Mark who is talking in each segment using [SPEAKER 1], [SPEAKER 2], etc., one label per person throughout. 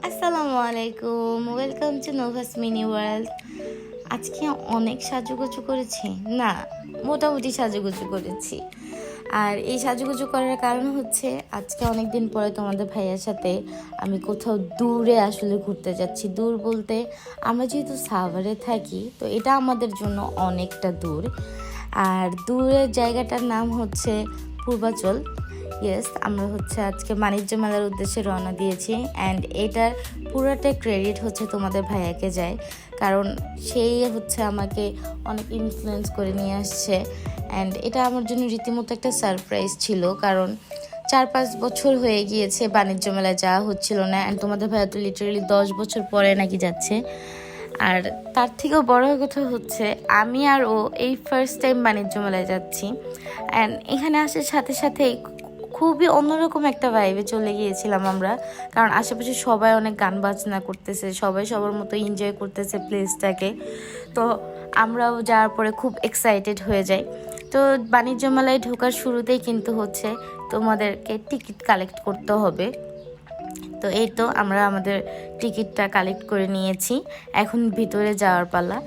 [SPEAKER 1] আসসালামু আলাইকুম, welcome to Nova's mini world. আজকে অনেক সাজুগুজু করেছি না, মোটামুটি সাজুগুজু করেছি। আর এই সাজুগুজু করার কারণ হচ্ছে আজকে অনেক দিন পরে তোমাদের ভাইয়ার সাথে আমি কোথাও দূরে আসলে ঘুরতে যাচ্ছি। দূর বলতে আমরা যেহেতু সাভারে থাকি, তো এটা আমাদের জন্য অনেকটা দূর। আর দূরের জায়গাটার নাম হচ্ছে পূর্বাচল। ইয়েস, আমরা হচ্ছে আজকে বাণিজ্য মেলার উদ্দেশ্যে রওনা দিয়েছি। অ্যান্ড এটার পুরোটা ক্রেডিট হচ্ছে তোমাদের ভাইয়াকে যায়, কারণ সেই হচ্ছে আমাকে অনেক ইনফ্লুয়েন্স করে নিয়ে আসছে। অ্যান্ড এটা আমার জন্য রীতিমতো একটা সারপ্রাইজ ছিল, কারণ 4-5 বছর হয়ে গিয়েছে বাণিজ্য মেলায় যাওয়া হচ্ছিল না। অ্যান্ড তোমাদের ভাইয়া তো লিটারেলি 10 বছর পরে নাকি যাচ্ছে। আর তার থেকেও বড় কথা হচ্ছে আমি আর ও এই ফার্স্ট টাইম বাণিজ্য মেলায় যাচ্ছি। অ্যান্ড এখানে আসার সাথে সাথেই খুবই অন্যরকম একটা ভাইবে চলে গিয়েছিলাম আমরা, কারণ আশেপাশে সবাই অনেক গান বাজনা করতেছে, সবাই সবার মতো এনজয় করতেছে প্লেসটাকে। তো আমরাও যাওয়ার পরে খুব এক্সাইটেড হয়ে যাই। তো বাণিজ্য মেলায় ঢোকার শুরুতেই কিন্তু হচ্ছে তোমাদেরকে টিকিট কালেক্ট করতে হবে। তো এই তো আমরা আমাদের টিকিটটা কালেক্ট করে নিয়েছি, এখন ভিতরে যাওয়ার পালা।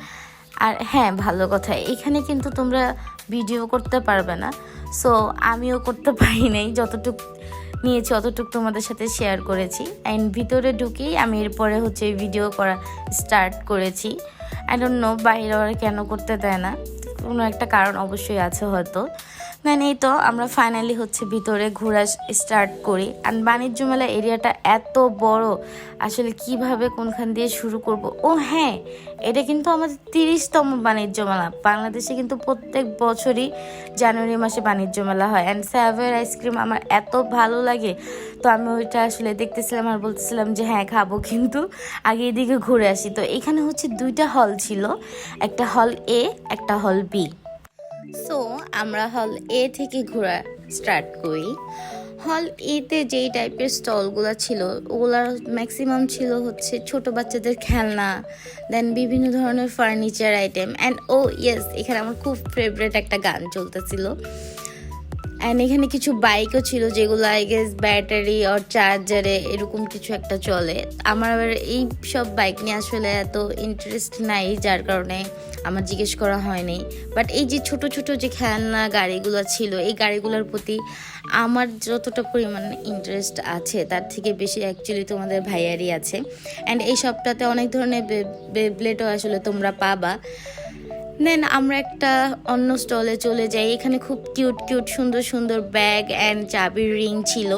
[SPEAKER 1] আর হ্যাঁ, ভালো কথা, এখানে কিন্তু তোমরা ভিডিও করতে পারবে না। সো আমিও করতে পারি নাই, যতটুকু নিয়েছি অতটুকু তোমাদের সাথে শেয়ার করেছি। অ্যান্ড ভিতরে ঢুকেই আমি এরপরে হচ্ছে ভিডিও করা স্টার্ট করেছি। আই ডোন্ট নো বাইরে ওরা কেন করতে দেয় না, কোনো একটা কারণ অবশ্যই আছে হয়তো। এই তো আমরা ফাইনালি হচ্ছে ভিতরে ঘোরা স্টার্ট করি। আর বাণিজ্য মেলা এরিয়াটা এত বড়, আসলে কিভাবে কোনখান দিয়ে শুরু করব। ও হ্যাঁ, এটা কিন্তু আমাদের 30তম বাণিজ্য মেলা। বাংলাদেশে কিন্তু প্রত্যেক বছরই জানুয়ারি মাসে বাণিজ্য মেলা হয়। অ্যান্ড স্যাভের আইসক্রিম আমার এত ভালো লাগে, তো আমি ওইটা আসলে দেখতেছিলাম আর বলতেছিলাম যে হ্যাঁ খাবো, কিন্তু আগে এদিকে ঘুরে আসি। তো এখানে হচ্ছে 2টা হল ছিল, একটা হল এ, একটা হল বি। সো আমরা হল এ থেকে ঘোরা স্টার্ট করি। হল এতে যেই টাইপের স্টলগুলো ছিল, ওগুলার ম্যাক্সিমাম ছিল হচ্ছে ছোট বাচ্চাদের খেলনা, দেন বিভিন্ন ধরনের ফার্নিচার আইটেম। অ্যান্ড ও ইয়েস, এখানে আমার খুব ফেভারিট একটা গান চলতেছিল। অ্যান্ড এখানে কিছু বাইকও ছিল, যেগুলো আই গেস ব্যাটারি আর চার্জারে এরকম কিছু একটা চলে। আমার আবার এই সব বাইক নিয়ে আসলে এত ইন্টারেস্ট নাই, যার কারণে আমার জিজ্ঞেস করা হয়নি। বাট এই যে ছোট ছোট যে খেলনা গাড়িগুলো ছিল, এই গাড়িগুলোর প্রতি আমার যতটা পরিমাণ ইন্টারেস্ট আছে, তার থেকে বেশি অ্যাকচুয়ালি তোমাদের ভাইয়ারই আছে। অ্যান্ড এই সবটাতে অনেক ধরনের বেব্লেডও আসলে তোমরা পাবা। দেন আমরা একটা অন্য স্টলে চলে যাই। এখানে খুব কিউট কিউট সুন্দর সুন্দর ব্যাগ অ্যান্ড চাবির রিং ছিল।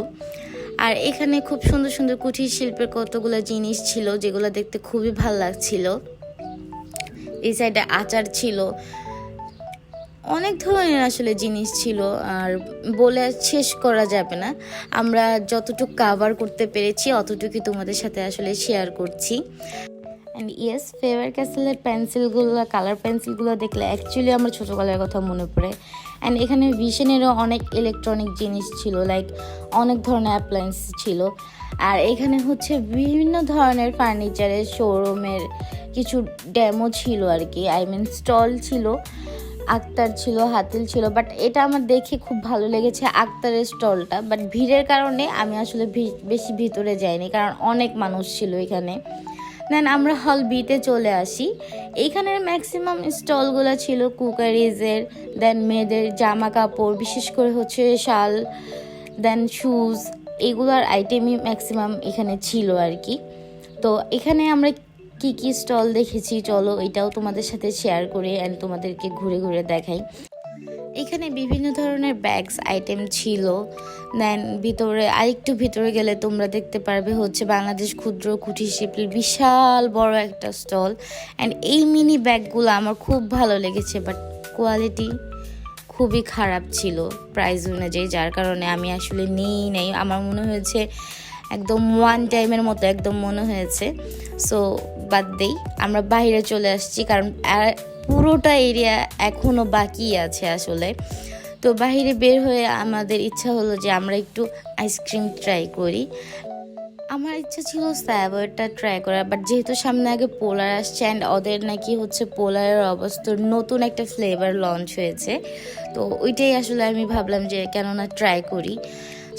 [SPEAKER 1] আর এখানে খুব সুন্দর সুন্দর কুটির শিল্পের কতগুলো জিনিস ছিল, যেগুলো দেখতে খুবই ভালো লাগছিল। এই সাইডে আচার ছিল, অনেক ধরনের আসলে জিনিস ছিল, আর বলে শেষ করা যাবে না। আমরা যতটুকু কাভার করতে পেরেছি অতটুকুই তোমাদের সাথে আসলে শেয়ার করছি। অ্যান্ড ইয়েস, ফেভার ক্যাসেলের পেন্সিলগুলো, কালার পেন্সিলগুলো দেখলে অ্যাকচুয়ালি আমার ছোটোবেলার কথা মনে পড়ে। অ্যান্ড এখানে ভিশনেরও অনেক ইলেকট্রনিক জিনিস ছিল, লাইক অনেক ধরনের অ্যাপ্লায়েন্স ছিল। আর এখানে হচ্ছে বিভিন্ন ধরনের ফার্নিচারের শোরুমের কিছু ডেমো ছিল আর কি, আই মিন স্টল ছিল। আক্তার ছিল, হাতিল ছিল, বাট এটা আমার দেখে খুব ভালো লেগেছে আক্তারের স্টলটা। বাট ভিড়ের কারণে আমি আসলে বেশি ভিতরে যাইনি, কারণ অনেক মানুষ ছিল এখানে। দেন আমরা হল বিতে চলে আসি। এইখানের ম্যাক্সিমাম স্টলগুলো ছিল কুকারিজের, দেন মেয়েদের জামা কাপড়, বিশেষ করে হচ্ছে শাল, দেন শুজ, এগুলোর আইটেমই ম্যাক্সিমাম এখানে ছিল আর কি। তো এখানে আমরা কি কি স্টল দেখেছি চলো এটাও তোমাদের সাথে শেয়ার করি অ্যান্ড তোমাদেরকে ঘুরে ঘুরে দেখাই। এখানে বিভিন্ন ধরনের ব্যাগস আইটেম ছিল। দেন ভিতরে আরেকটু ভিতরে গেলে তোমরা দেখতে পারবে হচ্ছে বাংলাদেশ ক্ষুদ্র কুটির শিল্পের বিশাল বড় একটা স্টল। অ্যান্ড এই মিনি ব্যাগগুলো আমার খুব ভালো লেগেছে, বাট কোয়ালিটি খুবই খারাপ ছিল প্রাইস অনুযায়ী, যার কারণে আমি আসলে নিই নাই। আমার মনে হয়েছে একদম ওয়ান টাইমের মতো একদম মনে হয়েছে। সো বাদ দেই, আমরা বাইরে চলে আসছি, কারণ পুরোটা এরিয়া এখনও বাকি আছে আসলে। তো বাইরে বের হয়ে আমাদের ইচ্ছা হলো যে আমরা একটু আইসক্রিম ট্রাই করি। আমার ইচ্ছা ছিল স্যাভয়েরটা ট্রাই করার, বাট যেহেতু সামনে আগে পোলার আসছে অ্যান্ড ওদের নাকি হচ্ছে পোলারের অবস্থার নতুন একটা ফ্লেভার লঞ্চ হয়েছে, তো ওইটাই আসলে আমি ভাবলাম যে কেননা ট্রাই করি।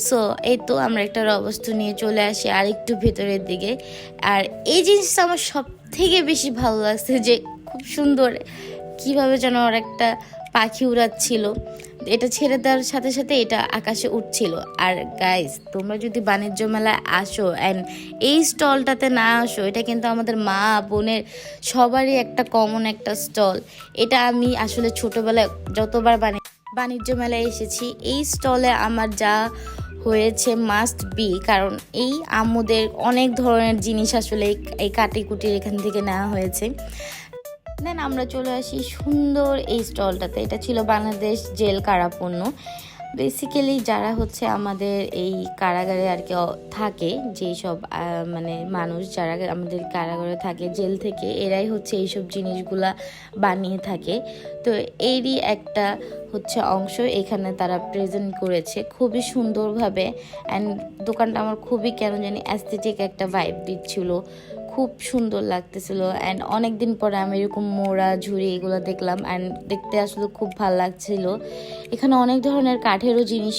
[SPEAKER 1] সো এই তো আমরা একটা রবস্তু নিয়ে চলে আসি আর একটু ভেতরের দিকে। আর এই জিনিসটা আমার সব থেকে বেশি ভালো লাগছে যে খুব সুন্দর কিভাবে যেন আর একটা পাখি উড়াচ্ছিল, এটা ছেড়ে দেওয়ার সাথে সাথে এটা আকাশে উঠছিল। আর গাইস, তোমরা যদি বাণিজ্য মেলায় আসো অ্যান্ড এই স্টলটাতে না আসো, এটা কিন্তু আমাদের মা বোনের সবারই একটা কমন একটা স্টল। এটা আমি আসলে ছোটোবেলায় যতবার বাণিজ্য মেলায় এসেছি, এই স্টলে আমার যা হয়েছে মাস্ট বি, কারণ এই আম্মুদের অনেক ধরনের জিনিস আসলে এই কাটিকুটির এখান থেকে নেওয়া হয়েছে। দেন আমরা চলে আসি সুন্দর এই স্টলটাতে। এটা ছিল বাংলাদেশ জেল কারাপণ্য। বেসিক্যালি যারা হচ্ছে আমাদের এই কারাগারে আর কি থাকে, যেই সব মানে মানুষ যারা আমাদের কারাগারে থাকে জেল থেকে, এরাই হচ্ছে এইসব জিনিসগুলা বানিয়ে থাকে। তো এরই একটা হচ্ছে অংশ এখানে তারা প্রেজেন্ট করেছে খুবই সুন্দরভাবে। অ্যান্ড দোকানটা আমার খুবই কেন জানি অ্যাস্থেটিক একটা ভাইব দিচ্ছিল, খুব সুন্দর লাগতেছিল। অ্যান্ড অনেক দিন পরে আমি এরকম মোড়া ঝুড়ি এগুলো দেখলাম, অ্যান্ড দেখতে আসলে খুব ভালো লাগছিল। এখানে অনেক ধরনের কাঠেরও জিনিস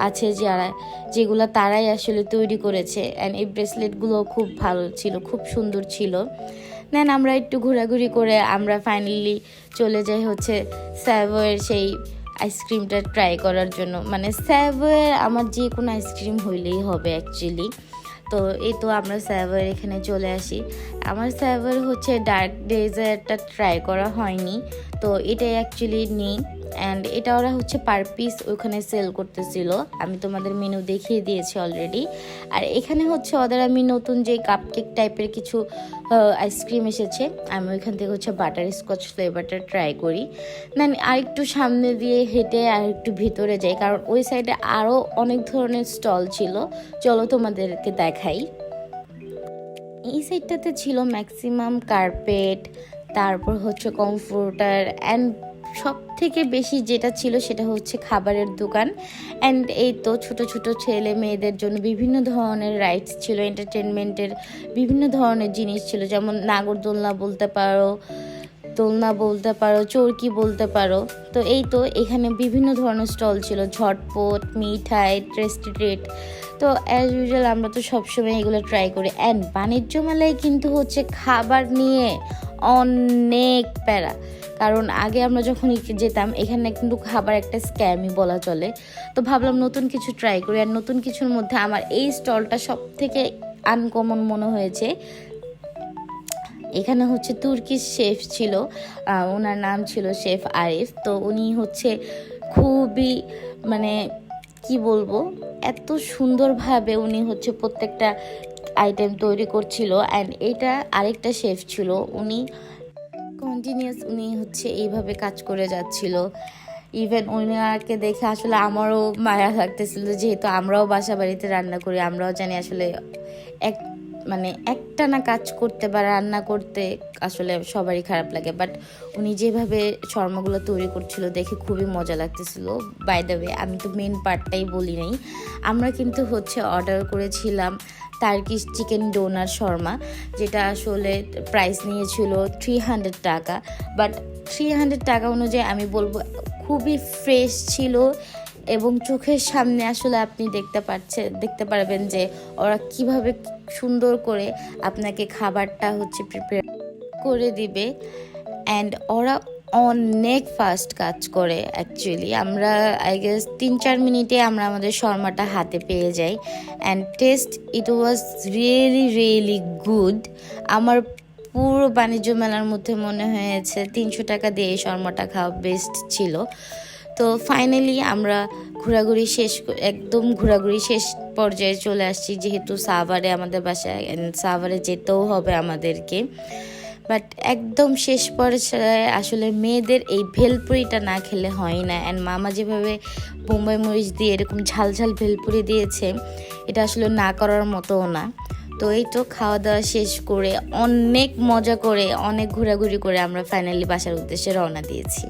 [SPEAKER 1] আছে যেগুলো তারাই আসলে তৈরি করেছে। অ্যান্ড এই ব্রেসলেটগুলো খুব ভালো ছিল, খুব সুন্দর ছিল। দেন আমরা একটু ঘোরাঘুরি করে আমরা ফাইনালি চলে যাই হচ্ছে স্যাভয়ের সেই আইসক্রিমটা ট্রাই করার জন্য। মানে স্যাভয়ের আমার যে কোনো আইসক্রিম হইলেই হবে অ্যাকচুয়ালি। তো এই তো আমরা স্যাভয়ের এখানে চলে আসি। আমার স্যাভয়ের হচ্ছে ডার্ক ডেজার্টটা ট্রাই করা হয়নি, তো এটাই অ্যাকচুয়ালি নিই। অ্যান্ড এটা ওরা হচ্ছে পার পিস ওখানে সেল করতেছিল, আমি তোমাদের মেনু দেখিয়ে দিয়েছি অলরেডি। আর এখানে হচ্ছে ওদের আমি নতুন যে কাপকেক টাইপের কিছু আইসক্রিম এসেছে, আমি ওইখান থেকে হচ্ছে বাটার স্কচ ফ্লেভারটা ট্রাই করি। দেন আরেকটু সামনে দিয়ে হেঁটে আর একটু ভিতরে যাই, কারণ ওই সাইডে আরও অনেক ধরনের স্টল ছিল। চলো তোমাদেরকে দেখাই। এই সাইডটাতে ছিল ম্যাক্সিমাম কার্পেট, তারপর হচ্ছে কমফোর্টার, অ্যান্ড সব থেকে বেশি যেটা ছিল সেটা হচ্ছে খাবারের দোকান। অ্যান্ড এই তো ছোট ছোট ছেলে মেয়েদের জন্য বিভিন্ন ধরনের রাইডস ছিল, এন্টারটেনমেন্টের বিভিন্ন ধরনের জিনিস ছিল, যেমন নাগরদোলনা বলতে পারো, দোলনা বলতে পারো, চরকি বলতে পারো। তো এই তো এখানে বিভিন্ন ধরনের স্টল ছিল, ঝটপট, মিঠাই, টেস্টি ট্রিট। তো অ্যাজ ইউজুয়াল আমরা তো সবসময় এগুলো ট্রাই করি। অ্যান্ড বাণিজ্য মেলায় কিন্তু হচ্ছে খাবার নিয়ে অনেক প্যারা, কারণ আগে আমরা যখন যেতাম এখানে কিন্তু খাবার একটা স্ক্যামই বলা চলে। তো ভাবলাম নতুন কিছু ট্রাই করি, আর নতুন কিছুর মধ্যে আমার এই স্টলটা সব থেকে আনকমন মনে হয়েছে। এখানে হচ্ছে তুর্কিশ শেফ ছিল, ওনার নাম ছিল শেফ আরিফ। তো উনি হচ্ছে খুবই মানে কি বলবো, এত সুন্দরভাবে উনি হচ্ছে প্রত্যেকটা আইটেম তৈরি করছিল। অ্যান্ড এটা আরেকটা শেফ ছিল, উনি কন্টিনিউয়াস উনি হচ্ছে এইভাবে কাজ করে যাচ্ছিল। ইভেন ওনাকে দেখে আসলে আমারও মায়া লাগতেছিল, যেহেতু আমরাও বাসা বাড়িতে রান্না করি, আমরাও জানি আসলে একটানা কাজ করতে বা রান্না করতে আসলে সবারই খারাপ লাগে। বাট উনি যেভাবে শর্মাগুলো তৈরি করছিল দেখে খুবই মজা লাগতেছিল। বাই দ্য ওয়ে, আমি তো মেন পার্টটাই বলি নাই, আমরা কিন্তু হচ্ছে অর্ডার করেছিলাম টার্কিশ চিকেন ডোনার শর্মা, যেটা আসলে প্রাইস নিয়েছিল 300 টাকা। বাট 300 টাকা অনুযায়ী আমি বলবো খুবই ফ্রেশ ছিল, এবং চোখের সামনে আসলে আপনি দেখতে পারবেন যে ওরা কিভাবে সুন্দর করে আপনাকে খাবারটা হচ্ছে প্রিপেয়ার করে দিবে। অ্যান্ড ওরা অনেক ফাস্ট কাজ করে অ্যাকচুয়ালি। আমরা আই গেস 3-4 মিনিটে আমরা আমাদের শর্মাটা হাতে পেয়ে যাই। And test it was really good. আমার পুরো বাণিজ্য মেলার মধ্যে মনে হয়েছে 300 টাকা দিয়ে এই শর্মাটা খাওয়া বেস্ট ছিল। তো ফাইনালি আমরা একদম ঘোরাঘুরি শেষ পর্যায়ে চলে আসছি, যেহেতু সাভারে আমাদের বাসায়, সাভারে যেতেও হবে আমাদেরকে। বাট একদম শেষ পর্যায়ে আসলে মেয়েদের এই ভেলপুরিটা না খেলে হয় না। অ্যান্ড মামা যেভাবে বোম্বাই মরিচ দিয়ে এরকম ঝাল ঝাল ভেলপুরি দিয়েছে, এটা আসলে না করার মতোও না। তো এই তো খাওয়া দাওয়া শেষ করে অনেক মজা করে অনেক ঘোরাঘুরি করে আমরা ফাইনালি বাসার উদ্দেশ্যে রওনা দিয়েছি।